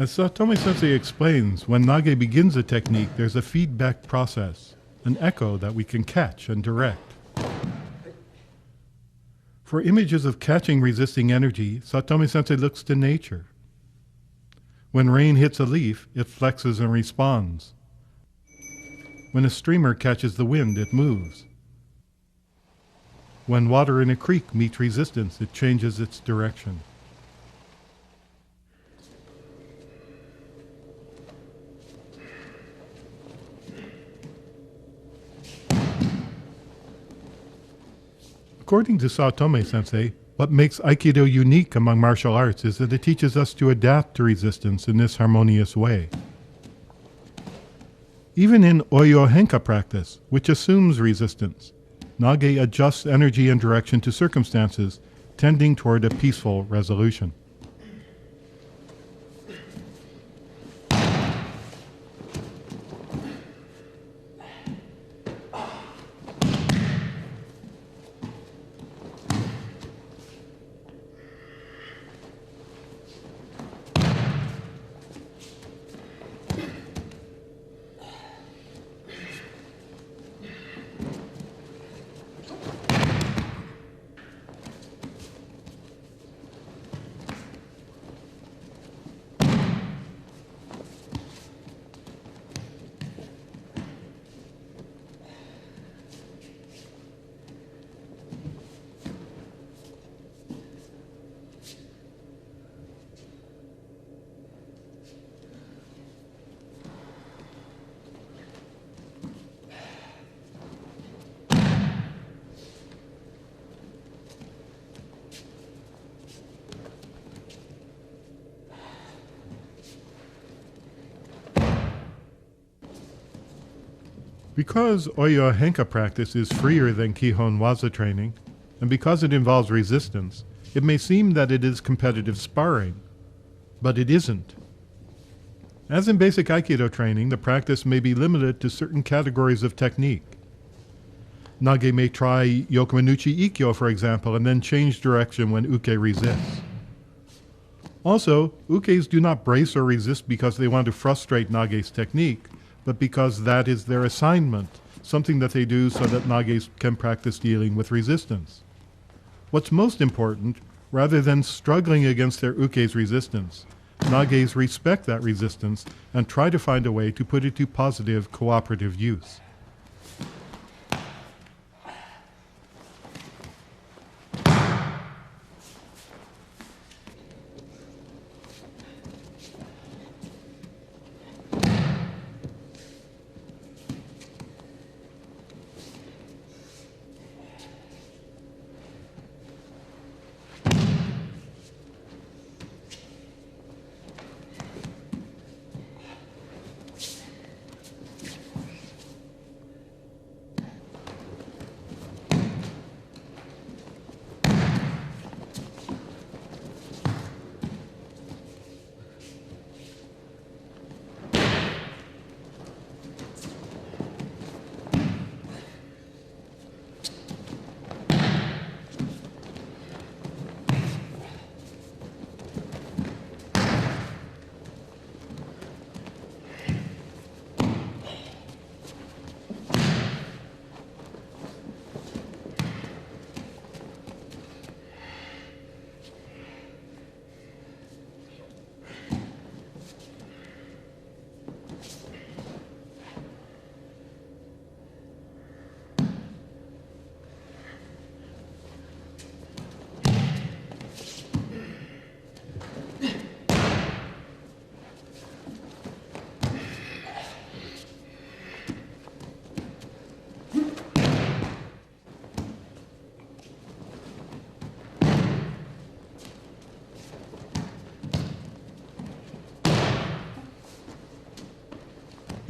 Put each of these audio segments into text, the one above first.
As Saotome Sensei explains, when Nage begins a technique, there's a feedback process, an echo that we can catch and direct. For images of catching resisting energy, Saotome Sensei looks to nature. When rain hits a leaf, it flexes and responds. When a streamer catches the wind, it moves. When water in a creek meets resistance, it changes its direction. According to Saotome Sensei, what makes Aikido unique among martial arts is that it teaches us to adapt to resistance in this harmonious way. Even in Oyo Henka practice, which assumes resistance, Nage adjusts energy and direction to circumstances, tending toward a peaceful resolution. Because Oyo Henka practice is freer than Kaeshiwaza training, and because it involves resistance, it may seem that it is competitive sparring, but it isn't. As in basic Aikido training, the practice may be limited to certain categories of technique. Nage may try Yokomanuchi Ikkyo, for example, and then change direction when uke resists. Also, ukes do not brace or resist because they want to frustrate Nage's technique, but because that is their assignment, something that they do so that Nages can practice dealing with resistance. What's most important, rather than struggling against their uke's resistance, Nages respect that resistance and try to find a way to put it to positive, cooperative use.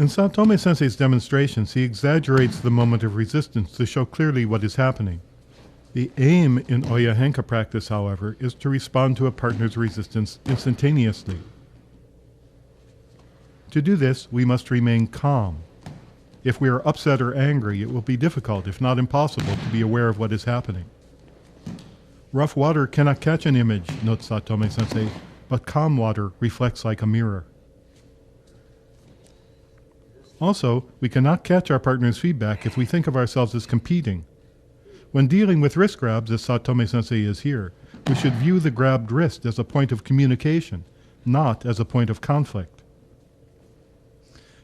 In Saotome Sensei's demonstrations, he exaggerates the moment of resistance to show clearly what is happening. The aim in Oyo Henka practice, however, is to respond to a partner's resistance instantaneously. To do this, we must remain calm. If we are upset or angry, it will be difficult, if not impossible, to be aware of what is happening. Rough water cannot catch an image, notes Saotome Sensei, but calm water reflects like a mirror. Also, we cannot catch our partner's feedback if we think of ourselves as competing. When dealing with wrist grabs, as Saotome Sensei is here, we should view the grabbed wrist as a point of communication, not as a point of conflict.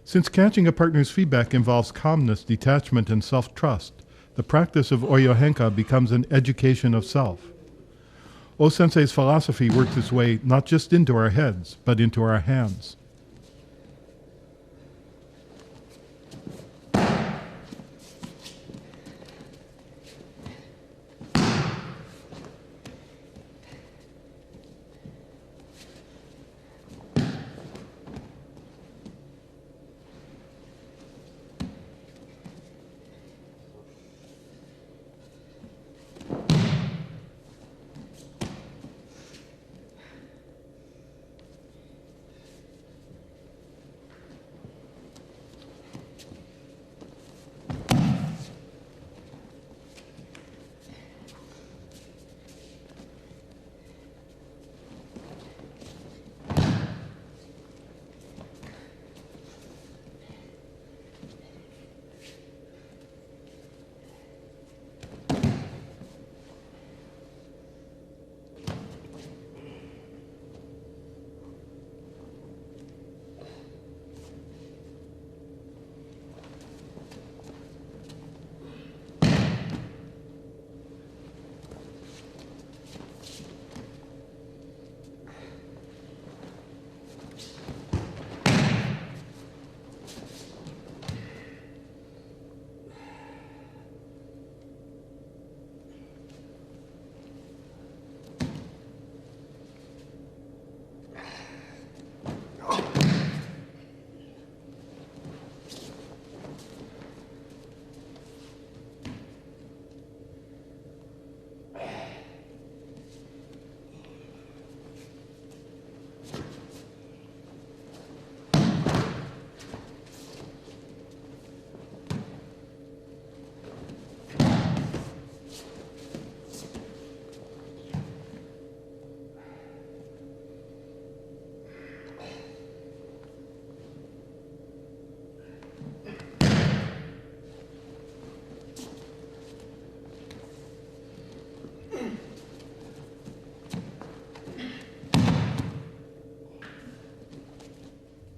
Since catching a partner's feedback involves calmness, detachment, and self-trust, the practice of Oyo-henka becomes an education of self. O-sensei's philosophy works its way not just into our heads, but into our hands.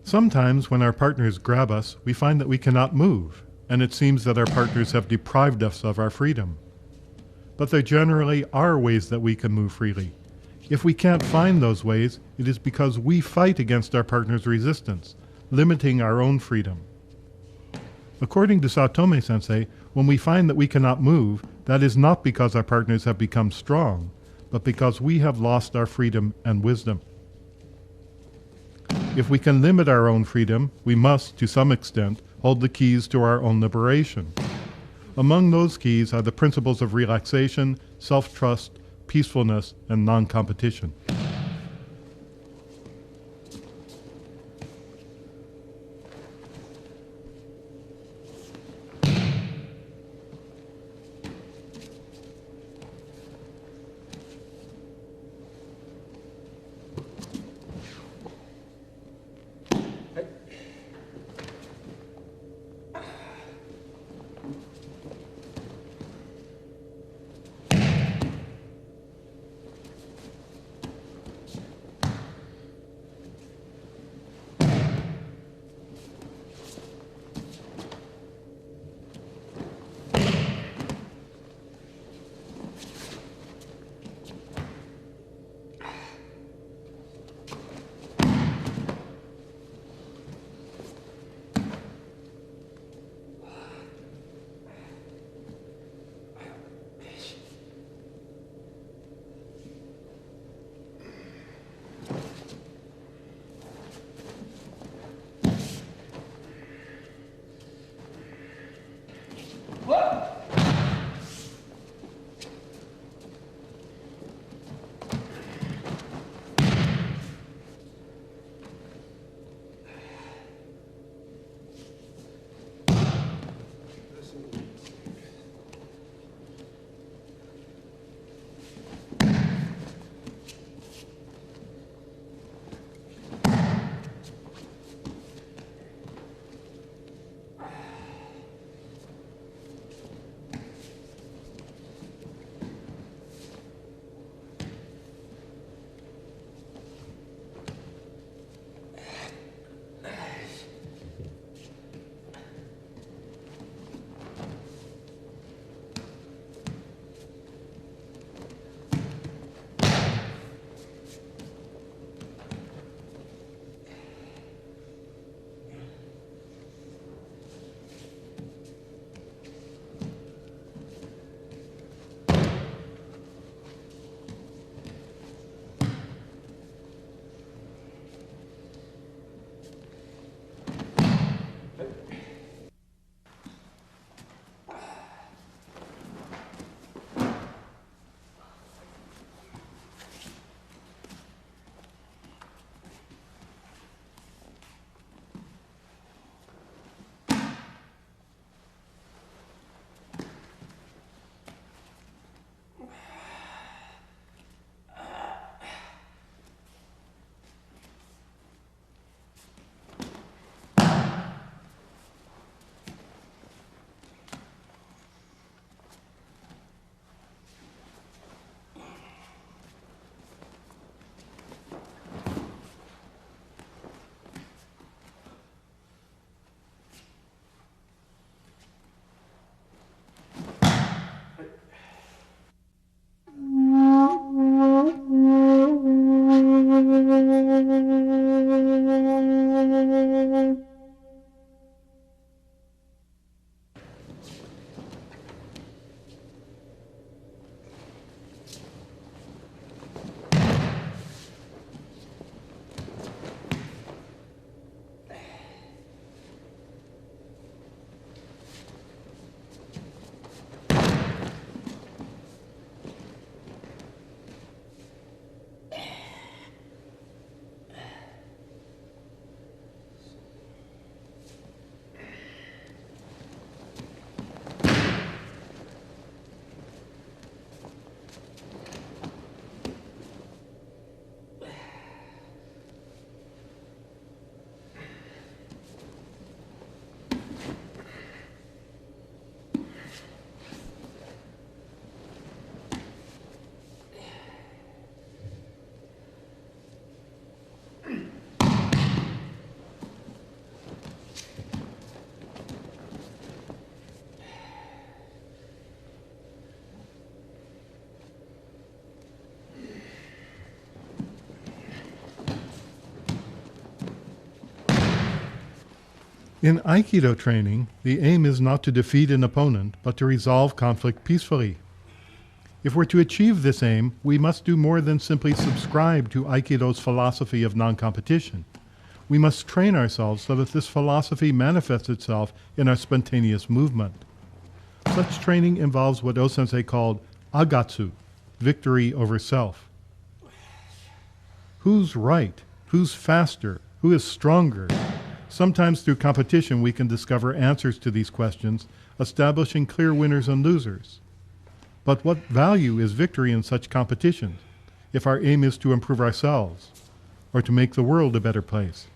Sometimes when our partners grab us, we find that we cannot move, and it seems that our partners have deprived us of our freedom. But there generally are ways that we can move freely. If we can't find those ways, it is because we fight against our partner's resistance, limiting our own freedom. According to Saotome Sensei, when we find that we cannot move, that is not because our partners have become strong, but because we have lost our freedom and wisdom. If we can limit our own freedom, we must, to some extent, hold the keys to our own liberation. Among those keys are the principles of relaxation, self-trust, peacefulness, and non-competition. In Aikido training, the aim is not to defeat an opponent, but to resolve conflict peacefully. If we're to achieve this aim, we must do more than simply subscribe to Aikido's philosophy of non-competition. We must train ourselves so that this philosophy manifests itself in our spontaneous movement. Such training involves what O-sensei called agatsu, victory over self. Who's right? Who's faster? Who is stronger? Sometimes through competition we can discover answers to these questions, establishing clear winners and losers. But what value is victory in such competitions if our aim is to improve ourselves or to make the world a better place?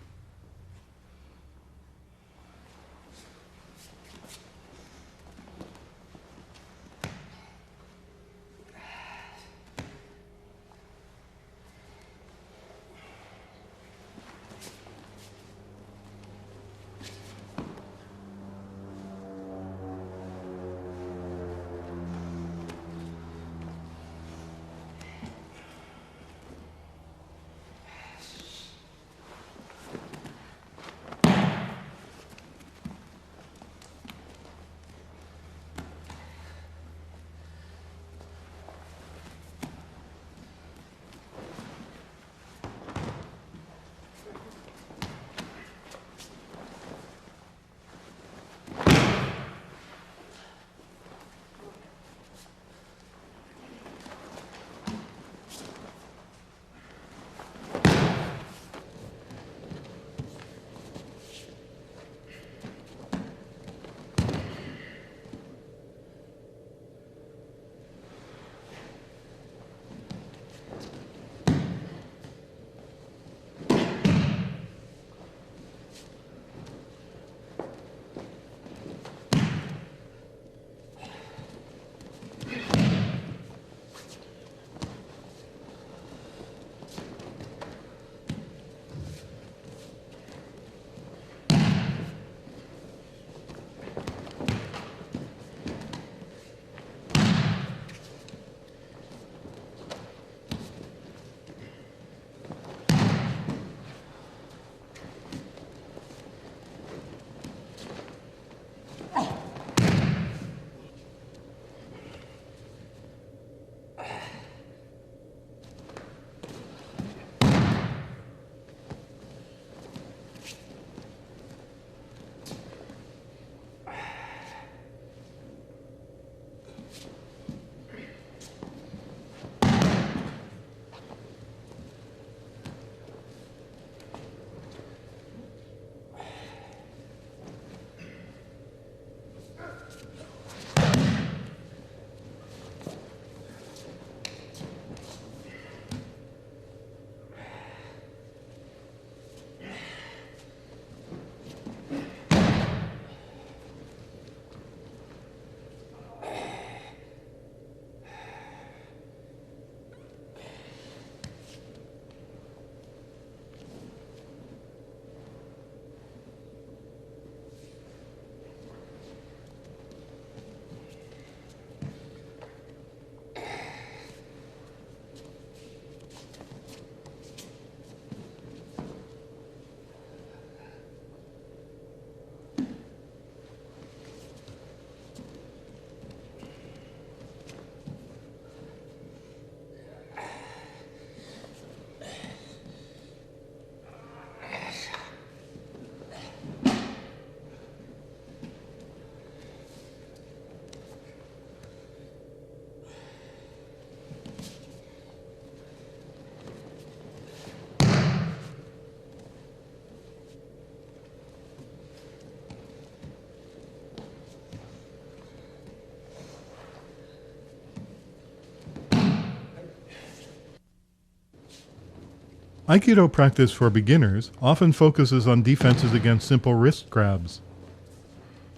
Aikido practice for beginners often focuses on defenses against simple wrist grabs.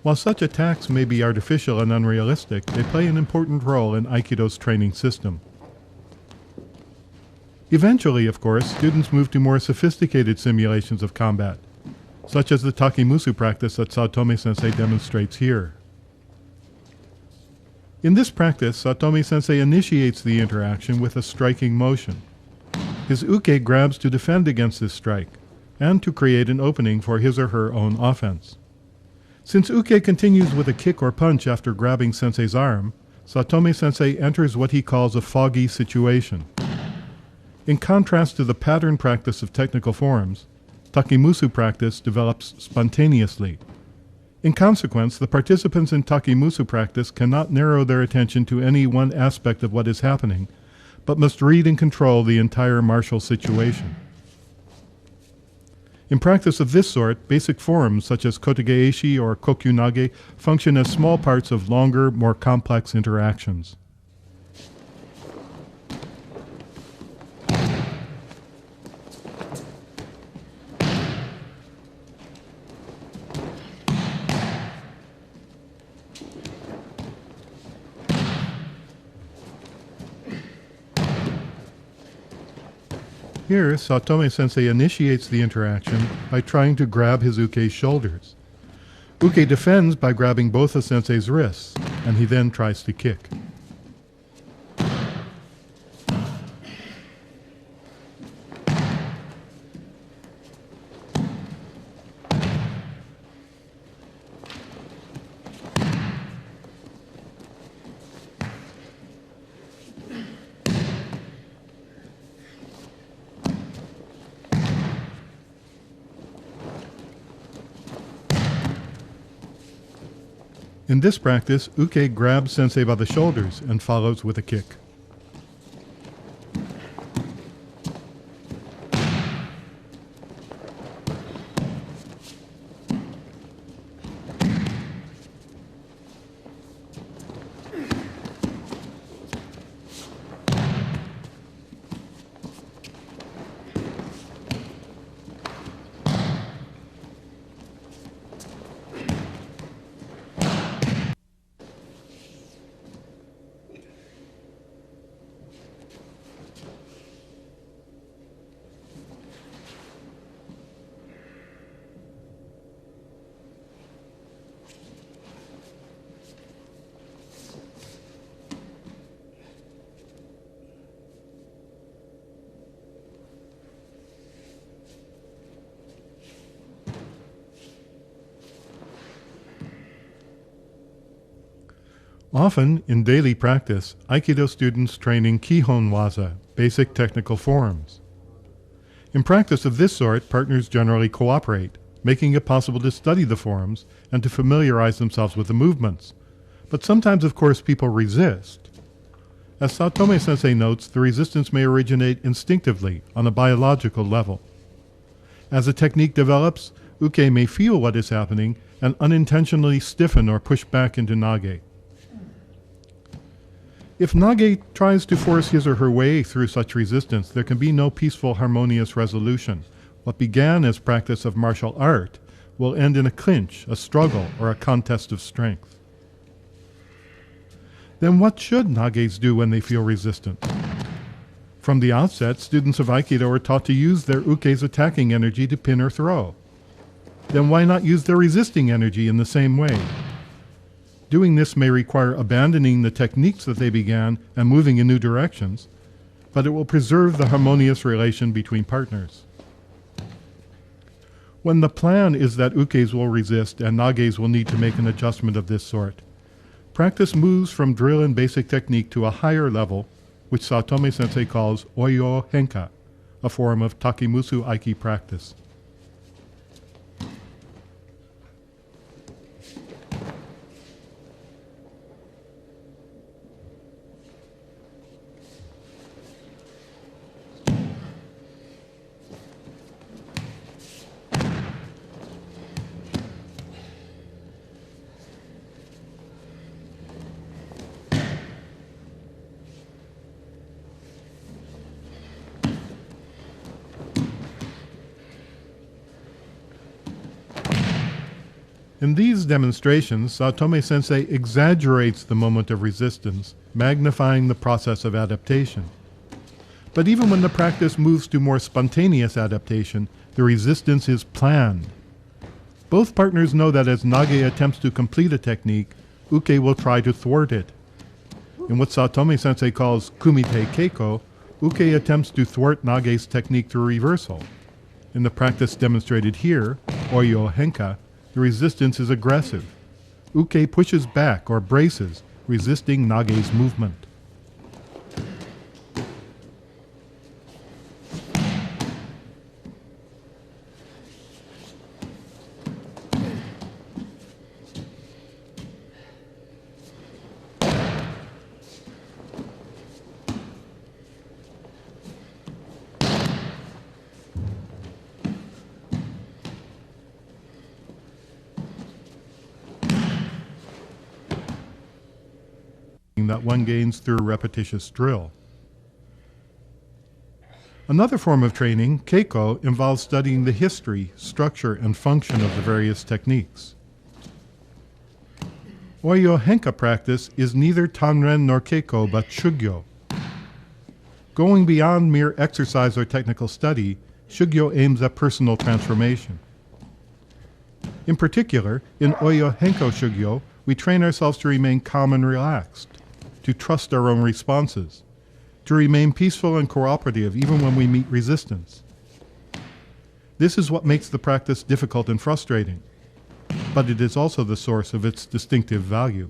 While such attacks may be artificial and unrealistic, they play an important role in Aikido's training system. Eventually, of course, students move to more sophisticated simulations of combat, such as the Takimusu practice that Saotome sensei demonstrates here. In this practice, Saotome sensei initiates the interaction with a striking motion. His uke grabs to defend against this strike, and to create an opening for his or her own offense. Since Uke continues with a kick or punch after grabbing Sensei's arm, Saotome Sensei enters what he calls a foggy situation. In contrast to the pattern practice of technical forms, Takimusu practice develops spontaneously. In consequence, the participants in Takimusu practice cannot narrow their attention to any one aspect of what is happening, but must read and control the entire martial situation. In practice of this sort, basic forms such as Kotegeishi or Kokyunage function as small parts of longer, more complex interactions. Here, Saotome Sensei initiates the interaction by trying to grab his Uke's shoulders. Uke defends by grabbing both of Sensei's wrists, and he then tries to kick. In this practice, Uke grabs Sensei by the shoulders and follows with a kick. Often, in daily practice, Aikido students train in Kaeshiwaza, basic technical forms. In practice of this sort, partners generally cooperate, making it possible to study the forms and to familiarize themselves with the movements. But sometimes, of course, people resist. As Saotome Sensei notes, the resistance may originate instinctively on a biological level. As the technique develops, Uke may feel what is happening and unintentionally stiffen or push back into Nage. If Nage tries to force his or her way through such resistance, there can be no peaceful, harmonious resolution. What began as practice of martial art will end in a clinch, a struggle, or a contest of strength. Then what should Nages do when they feel resistant? From the outset, students of Aikido are taught to use their Uke's attacking energy to pin or throw. Then why not use their resisting energy in the same way? Doing this may require abandoning the techniques that they began and moving in new directions, but it will preserve the harmonious relation between partners. When the plan is that Ukes will resist and Nages will need to make an adjustment of this sort, practice moves from drill and basic technique to a higher level, which Saotome Sensei calls Oyo Henka, a form of Takimusu Aiki practice. In these demonstrations, Saotome Sensei exaggerates the moment of resistance, magnifying the process of adaptation. But even when the practice moves to more spontaneous adaptation, the resistance is planned. Both partners know that as Nage attempts to complete a technique, Uke will try to thwart it. In what Saotome Sensei calls Kumite Keiko, Uke attempts to thwart Nage's technique through reversal. In the practice demonstrated here, Oyo Henka, The resistance is aggressive. Uke pushes back or braces, resisting Nage's movement. That one gains through repetitious drill. Another form of training, keiko, involves studying the history, structure, and function of the various techniques. Oyo henka practice is neither tanren nor keiko but shugyo. Going beyond mere exercise or technical study, shugyo aims at personal transformation. In particular, in Oyo henko shugyo, we train ourselves to remain calm and relaxed, to trust our own responses, to remain peaceful and cooperative even when we meet resistance. This is what makes the practice difficult and frustrating, but it is also the source of its distinctive value.